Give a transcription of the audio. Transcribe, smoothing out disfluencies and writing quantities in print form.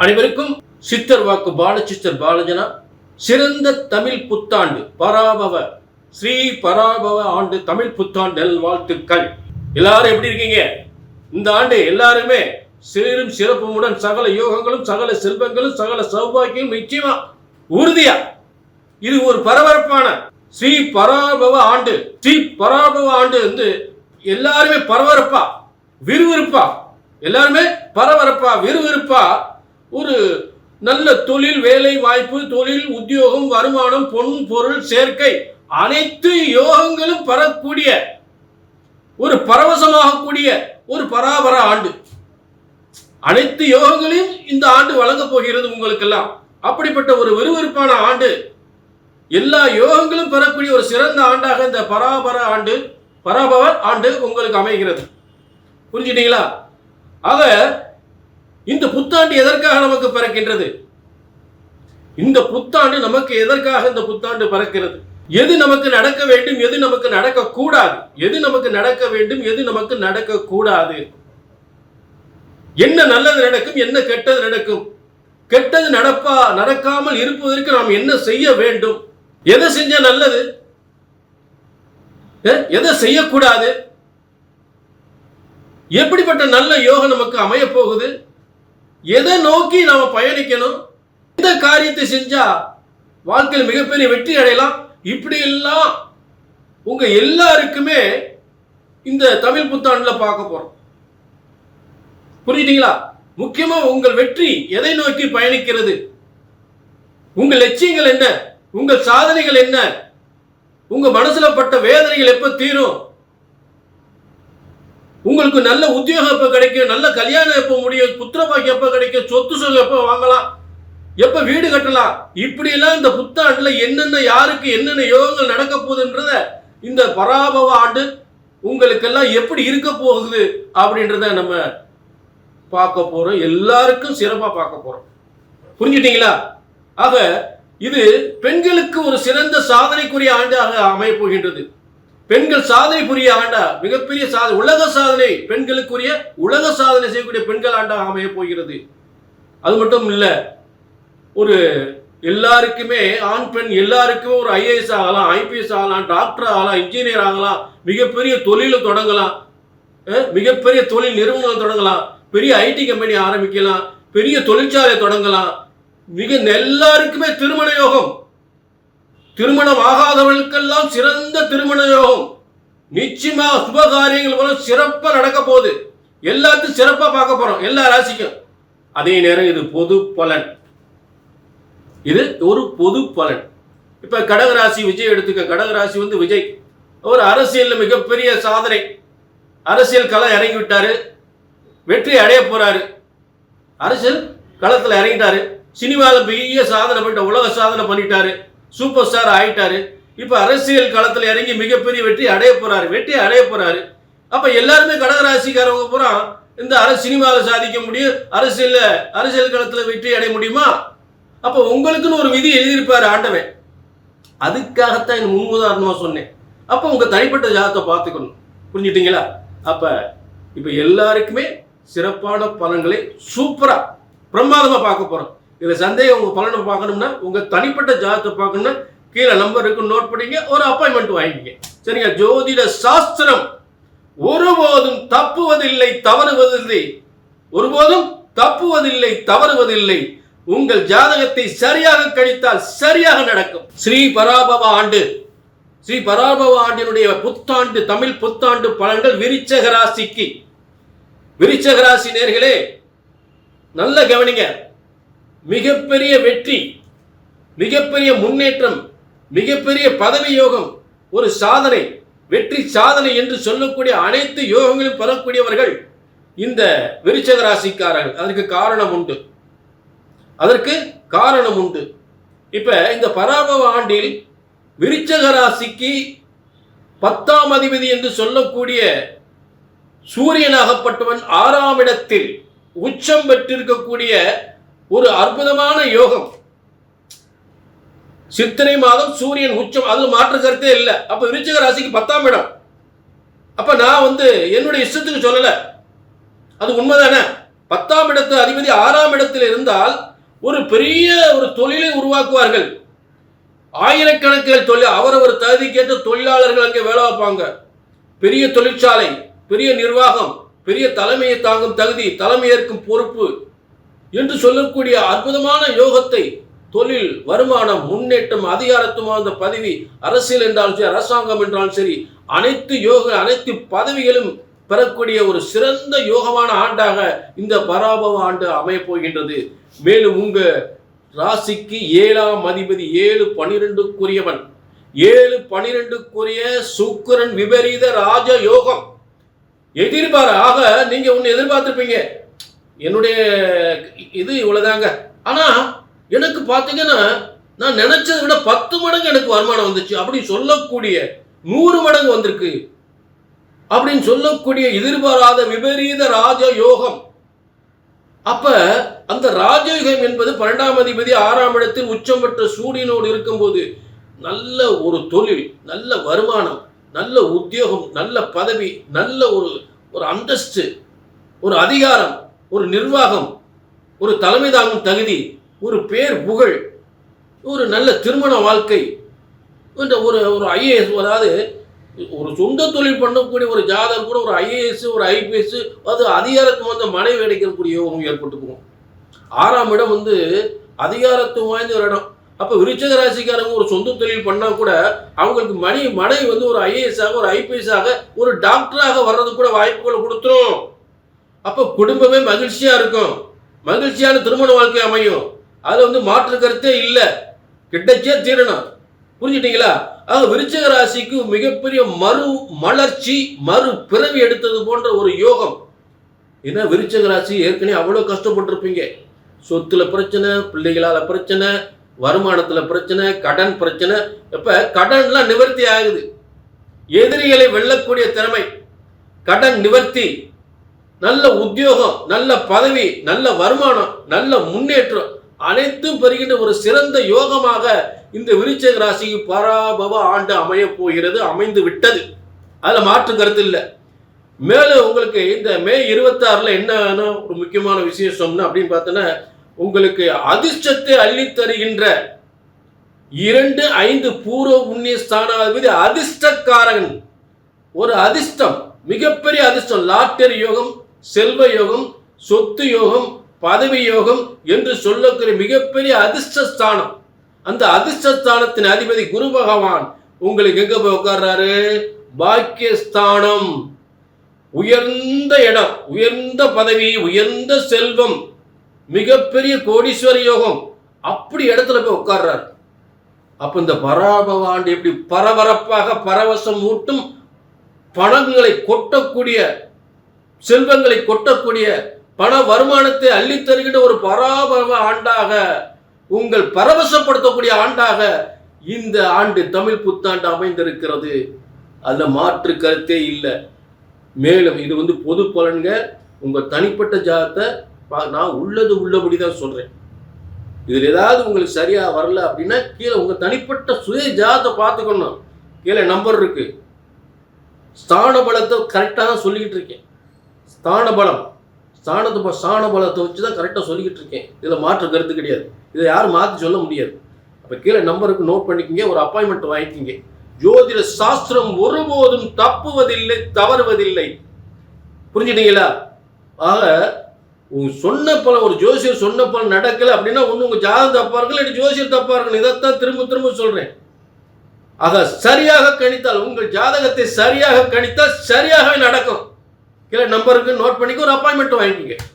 அனைவருக்கும் சித்தர் வாக்கு பாலசிஸ்டர் பாலஜனா சிறந்த தமிழ் புத்தாண்டு பராபவ ஸ்ரீ பராபவ ஆண்டு தமிழ் புத்தாண்டு நல்வாழ்த்துக்கள். எல்லாரும் எப்படி இருக்கீங்க? இந்த ஆண்டு எல்லாருமே சீரும் சிறப்புமுடன் சகல யோகங்களும் சகல செல்வங்களும் சகல சௌபாக்கியம் நிச்சயமா உறுதியா. இது ஒரு பரபரப்பான ஸ்ரீ பராபவ ஆண்டு. ஸ்ரீ பராபவ ஆண்டு வந்து எல்லாருமே பரபரப்பா விறுவிறுப்பா, எல்லாருமே பரபரப்பா விறுவிறுப்பா ஒரு நல்ல தொழில், வேலை வாய்ப்பு, தொழில், உத்தியோகம், வருமானம், பொன் பொருள் சேர்க்கை அனைத்து யோகங்களும் பெறக்கூடிய ஒரு பரவசமாகக்கூடிய ஒரு பராபர ஆண்டு. அனைத்து யோகங்களையும் இந்த ஆண்டு வழங்க போகிறது உங்களுக்கெல்லாம். அப்படிப்பட்ட ஒரு விறுவிறுப்பான ஆண்டு, எல்லா யோகங்களும் பெறக்கூடிய ஒரு சிறந்த ஆண்டாக இந்த பராபவ ஆண்டு உங்களுக்கு அமைகிறது. புரிஞ்சுட்டீங்களா? ஆக இந்த புத்தாண்டு எதற்காக நமக்கு பிறக்கின்றது? இந்த புத்தாண்டு நமக்கு எதற்காக இந்த புத்தாண்டு பிறக்கிறது? எது நமக்கு நடக்க வேண்டும், எது நமக்கு நடக்க கூடாது, எது நமக்கு நடக்க வேண்டும், எது நமக்கு நடக்க கூடாது, என்ன நல்லது நடக்கும், என்ன கெட்டது நடக்கும், கெட்டது நடக்காமல் இருப்பதற்கு நாம் என்ன செய்ய வேண்டும், எதை செஞ்சா நல்லது, எதை செய்யக்கூடாது, எப்படிப்பட்ட நல்ல யோகம் நமக்கு அமைய போகுது, எதை நோக்கி நாம பயணிக்கணும், இந்த காரியத்தை செஞ்சா வாழ்க்கையில் மிகப்பெரிய வெற்றி அடையலாம். இப்படி எல்லாம் உங்க எல்லாருக்குமே இந்த தமிழ் புத்தாண்டுல பார்க்க போறோம். புரியுதுங்களா? முக்கியமா உங்கள் வெற்றி எதை நோக்கி பயணிக்கிறது, உங்கள் லட்சியங்கள் என்ன, உங்கள் சாதனைகள் என்ன, உங்க மனசுல பட்ட வேதனைகள் எப்ப தீரும், உங்களுக்கு நல்ல உத்தியோகம் எப்ப கிடைக்கும், நல்ல கல்யாணம் எப்ப முடியும், புத்திரபாக்கியம் எப்ப கிடைக்கும், சொத்து சுகம் எப்ப வாங்கலாம், எப்ப வீடு கட்டலாம், இப்படி எல்லாம் இந்த புத்தாண்டுல என்னென்ன யாருக்கு என்னென்ன யோகங்கள் நடக்க போகுதுன்றத இந்த பராபவ ஆண்டு உங்களுக்கெல்லாம் எப்படி இருக்க போகுது அப்படின்றத நம்ம பார்க்க போறோம். எல்லாருக்கும் சிறப்பா பார்க்க போறோம். புரிஞ்சுட்டீங்களா? ஆக இது பெண்களுக்கு ஒரு சிறந்த சாதனைக்குரிய ஆண்டாக அமைய போகின்றது. பெண்கள் சாதனை புரிய ஆண்டா, மிகப்பெரிய சாதனை, உலக சாதனை, பெண்களுக்குரிய உலக சாதனை செய்யக்கூடிய பெண்கள் ஆண்டாக அமைய போகிறது. அது மட்டும் இல்ல, ஒரு எல்லாருக்குமே ஆண் பெண் எல்லாருக்குமே ஒரு ஐஏஎஸ் ஆகலாம், ஐபிஎஸ் ஆகலாம், டாக்டர் ஆகலாம், இன்ஜினியர் ஆகலாம், மிகப்பெரிய தொழிலை தொடங்கலாம், மிகப்பெரிய தொழில் நிறுவனங்கள் தொடங்கலாம், பெரிய ஐடி கம்பெனி ஆரம்பிக்கலாம், பெரிய தொழிற்சாலை தொடங்கலாம். எல்லாருக்குமே திருமண யோகம், திருமணம் ஆகாதவர்களுக்கெல்லாம் சிறந்த திருமண யோகம், நிச்சயமா சுப காரியங்கள் போல சிறப்பா நடக்க போகுது. எல்லாத்தையும் சிறப்பா பார்க்க போறோம், எல்லா ராசிக்கும். அதே நேரம் இது பொது பலன், இது ஒரு பொது பலன். இப்ப கடகராசி விஜய் எடுத்துக்க. கடகராசி வந்து விஜய் ஒரு அரசியல் மிகப்பெரிய சாதனை, அரசியல் களம் இறங்கி விட்டாரு, வெற்றி அடைய போறாரு, அரசியல் களத்துல இறங்கிட்டாரு, சினிமாவில் பெரிய சாதனை பண்ணிட்ட, உலக சாதனை பண்ணிட்டாரு, சூப்பர் ஸ்டார் ஆயிட்டாரு. இப்ப அரசியல் களத்துல இறங்கி மிகப்பெரிய வெற்றி அடைய போறாரு. அப்ப எல்லாருமே கடகராசிக்காரவங்க பூரா இந்த சினிமாவில் சாதிக்க முடியும், அரசியல் களத்துல வெற்றி அடைய முடியுமா? அப்ப உங்களுக்குன்னு ஒரு விதி எழுதியிருப்பாரு ஆண்டவன். அதுக்காகத்தான் முன் உதாரணமா சொன்னேன். அப்ப உங்க தனிப்பட்ட ஜாதகத்தை பார்த்துக்கணும். புரிஞ்சுட்டீங்களா? அப்ப இப்ப எல்லாருக்குமே சிறப்பான பலன்களை சூப்பரா பிரமாதமா பார்க்க போறோம். இதுல சந்தேகம், உங்க பலனை பார்க்கணும்னா, உங்க தனிப்பட்ட ஜாதகத்தை பார்க்கணும்னா கீழே நம்பர் இருக்கு, நோட் பண்ணிங்க, ஒரு அப்பாயின்மெண்ட் வாங்கிங்க. சரிங்க? ஜோதிட சாஸ்திரம் ஒருபோதும் தப்புவதில்லை, தவறுவதில்லை, ஒருபோதும் தப்புவதில்லை, தவறுவதில்லை. உங்கள் ஜாதகத்தை சரியாக கணித்தால் சரியாக நடக்கும். ஸ்ரீ பராபவ ஆண்டு, ஸ்ரீ பராபவ ஆண்டினுடைய புத்தாண்டு தமிழ் புத்தாண்டு பலன்கள் விருச்சிக ராசிக்கு. விருச்சிக ராசி நேயர்களே நல்ல கவனிங்க. மிகப்பெரிய வெற்றி, மிகப்பெரிய முன்னேற்றம், மிகப்பெரிய பதவி யோகம், ஒரு சாதனை, வெற்றி சாதனை என்று சொல்லக்கூடிய அனைத்து யோகங்களும் பெறக்கூடியவர்கள் இந்த விருச்சிக ராசிக்காரர்கள். அதற்கு காரணம் உண்டு. இப்ப இந்த பராபவ ஆண்டில் விருச்சிக ராசிக்கு 10ஆம் அதிபதி என்று சொல்லக்கூடிய சூரியனாகப்பட்டவன் 6ஆம் இடத்தில் உச்சம் பெற்றிருக்கக்கூடிய ஒரு அற்புதமான யோகம். சித்திரை மாதம் சூரியன் உச்சம், அது மாற்று கருத்தே இல்லை. அப்ப விருச்சிக ராசிக்கு 10ஆம் இடம். அப்ப நான் என்னுடைய இஷ்டத்துக்கு சொல்லல, அது உண்மைதானே? 10ஆம் இடத்து அதிபதி 6ஆம் இடத்தில் இருந்தால் ஒரு பெரிய ஒரு தொழிலை உருவாக்குவார்கள். ஆயிரக்கணக்கில் தொழில் அவரவர் தகுதிக்கேற்ற தொழிலாளர்கள் அங்கே வேலை வைப்பாங்க. பெரிய தொழிற்சாலை, பெரிய நிர்வாகம், பெரிய தலைமையை தாங்கும் தகுதி, தலைமை ஏற்கும் பொறுப்பு என்று சொல்லக்கூடிய அற்புதமான யோகத்தை, தொழில், வருமானம், முன்னேற்றம், அதிகாரத்துவம், அந்த பதவி, அரசியல் என்றாலும் சரி, அரசாங்கம் என்றாலும் சரி, அனைத்து பதவிகளும் பெறக்கூடிய ஒரு சிறந்த யோகமான ஆண்டாக இந்த பராபவ ஆண்டு அமையப் போகின்றது. மேலும் உங்க ராசிக்கு 7ஆம் அதிபதி 7-12க்குரியவன், 7-12க்குரிய சுக்கிரன் விபரீத ராஜ யோகம். ஆக நீங்க ஒன்னு எதிர்பார்த்திருப்பீங்க, என்னுடைய இது இவ்வளவுதாங்க, ஆனா எனக்கு பாத்தீங்கன்னா நான் நினைச்சதை விட 10 மடங்கு எனக்கு வருமானம் வந்துச்சு அப்படின்னு சொல்லக்கூடிய, 100 மடங்கு வந்திருக்கு அப்படின்னு சொல்லக்கூடிய எதிர்பாராத விபரீத ராஜ யோகம். அப்ப அந்த ராஜயோகம் என்பது 12ஆம் அதிபதி 6ஆம் இடத்தில் உச்சம் பெற்ற சூரியனோடு இருக்கும்போது நல்ல ஒரு தொழில், நல்ல வருமானம், நல்ல உத்தியோகம், நல்ல பதவி, நல்ல ஒரு அந்தஸ்து, ஒரு அதிகாரம், ஒரு நிர்வாகம், ஒரு தலைமை தாங்கும் தகுதி, ஒரு பேர் புகழ், ஒரு நல்ல திருமண வாழ்க்கை, ஒரு ஐஏஎஸ், அதாவது ஒரு சொந்த தொழில் பண்ணக்கூடிய ஒரு ஜாதகம் கூட ஒரு ஐஏஎஸ், ஒரு ஐபிஎஸ், அது அதிகாரத்துவம் வந்த மனைவி கிடைக்கக்கூடிய யோகம் ஏற்பட்டு போகும். 6ஆம் இடம் அதிகாரத்துவம் வாய்ந்த ஒரு இடம். அப்போ விருச்சிக ராசிக்காரங்க ஒரு சொந்த தொழில் பண்ணா கூட அவங்களுக்கு மனைவி ஒரு ஐஏஎஸ்ஸாக, ஒரு ஐபிஎஸ்ஸாக, ஒரு டாக்டராக வர்றது கூட வாய்ப்புகளை கொடுத்துரும். அப்போ குடும்பமே மகிழ்ச்சியா இருக்கும், மகிழ்ச்சியான திருமண வாழ்க்கை அமையும். அதுல மாற்று கருத்தே இல்லை, கிடைச்சே தீரணும். புரிஞ்சுட்டீங்களா? விருச்சிக ராசிக்கு மிகப்பெரிய மலர்ச்சி, பிறவி எடுத்தது போன்ற ஒரு யோகம். ஏன்னா விருச்சிக ராசி ஏற்கனவே அவ்வளவு கஷ்டப்பட்டிருப்பீங்க. சொத்துல பிரச்சனை, பிள்ளைகளால பிரச்சனை, வருமானத்துல பிரச்சனை, கடன் பிரச்சனை. இப்ப கடன்லாம் நிவர்த்தி ஆகுது. எதிரிகளை வெல்லக்கூடிய திறமை, கடன் நிவர்த்தி, நல்ல உத்தியோகம், நல்ல பதவி, நல்ல வருமானம், நல்ல முன்னேற்றம் அனைத்தும் பெறுகின்ற ஒரு சிறந்த யோகமாக இந்த விருச்சிக ராசிக்கு பராபவ ஆண்டு அமைய போகிறது, அமைந்து விட்டது. அதுல மாற்று கருத்து இல்லை. மேலும் உங்களுக்கு இந்த மே 26 என்ன ஒரு முக்கியமான விசேஷம்னு அப்படின்னு பார்த்தோன்னா, உங்களுக்கு அதிர்ஷ்டத்தை அள்ளி தருகின்ற 2-5 பூர்வ புண்ணிய ஸ்தானாதிபதி அதிர்ஷ்டக்காரன். ஒரு அதிர்ஷ்டம், மிகப்பெரிய அதிர்ஷ்டம், லாட்டரி யோகம், செல்வ யோகம், சொத்து யோகம், பதவி யோகம் என்று சொல்லக்கூடிய மிகப்பெரிய அதிர்ஷ்டஸ்தானம். அந்த அதிர்ஷ்டஸ்தானத்தின் அதிபதி குரு பகவான் உங்களுக்கு எங்க போய் உட்கார்றாரு? பாக்கியஸ்தானம். உயர்ந்த இடம், உயர்ந்த பதவி, உயர்ந்த செல்வம், மிகப்பெரிய கோடீஸ்வர யோகம், அப்படி இடத்துல போய் உட்கார்றாரு. அப்ப இந்த பராபவ ஆண்டு எப்படி பரபரப்பாக பரவசம் ஊட்டும், பணங்களை கொட்டக்கூடிய, செல்வங்களை கொட்டக்கூடிய, பண வருமானத்தை அள்ளி தருகின்ற ஒரு பராபவ ஆண்டாக, உங்கள் பரவசப்படுத்தக்கூடிய ஆண்டாக இந்த ஆண்டு தமிழ் புத்தாண்டு அமைந்திருக்கிறது. அதுல மாற்று கருத்தே இல்லை. மேலும் இது பொது பலன்க. உங்க தனிப்பட்ட ஜாதத்தை நான் உள்ளபடிதான் சொல்றேன். இதுல ஏதாவது உங்களுக்கு சரியா வரல அப்படின்னா கீழே உங்க தனிப்பட்ட சுய ஜாதத்தை பார்த்துக்கணும். கீழே நம்பர் இருக்கு. ஸ்தான பலத்தை கரெக்டாக தான் சொல்லிக்கிட்டு இருக்கேன். ஸ்தான பலத்தை வச்சுதான் கரெக்டாக சொல்லிக்கிட்டு இருக்கேன். இதுல மாற்று கருத்து கிடையாது. இதை யாரும் மாற்றி சொல்ல முடியாது. அப்ப கீழே நம்பருக்கு நோட் பண்ணிக்கிங்க, ஒரு அப்பாயின்மெண்ட் வாங்கிக்கிங்க. ஜோதிட சாஸ்திரம் ஒருபோதும் தப்புவதில்லை, தவறுவதில்லை. புரிஞ்சுட்டீங்களா? ஆக சொன்ன பலன், ஒரு ஜோசியர் சொன்ன பலன் நடக்கல அப்படின்னா ஒண்ணு உங்க ஜாதகம் தப்பா இருக்கு, இல்லை ஜோசியர் தப்பா இருக்கு. இதைத்தான் திரும்ப சொல்றேன். ஆக சரியாக கணித்தால், உங்கள் ஜாதகத்தை சரியாக கணித்தால் சரியாகவே நடக்கும். கீழே நம்பருக்கு நோட் பண்ணிக்க, ஒரு அப்பாயின்மெண்ட் வாங்கிக்கிங்க.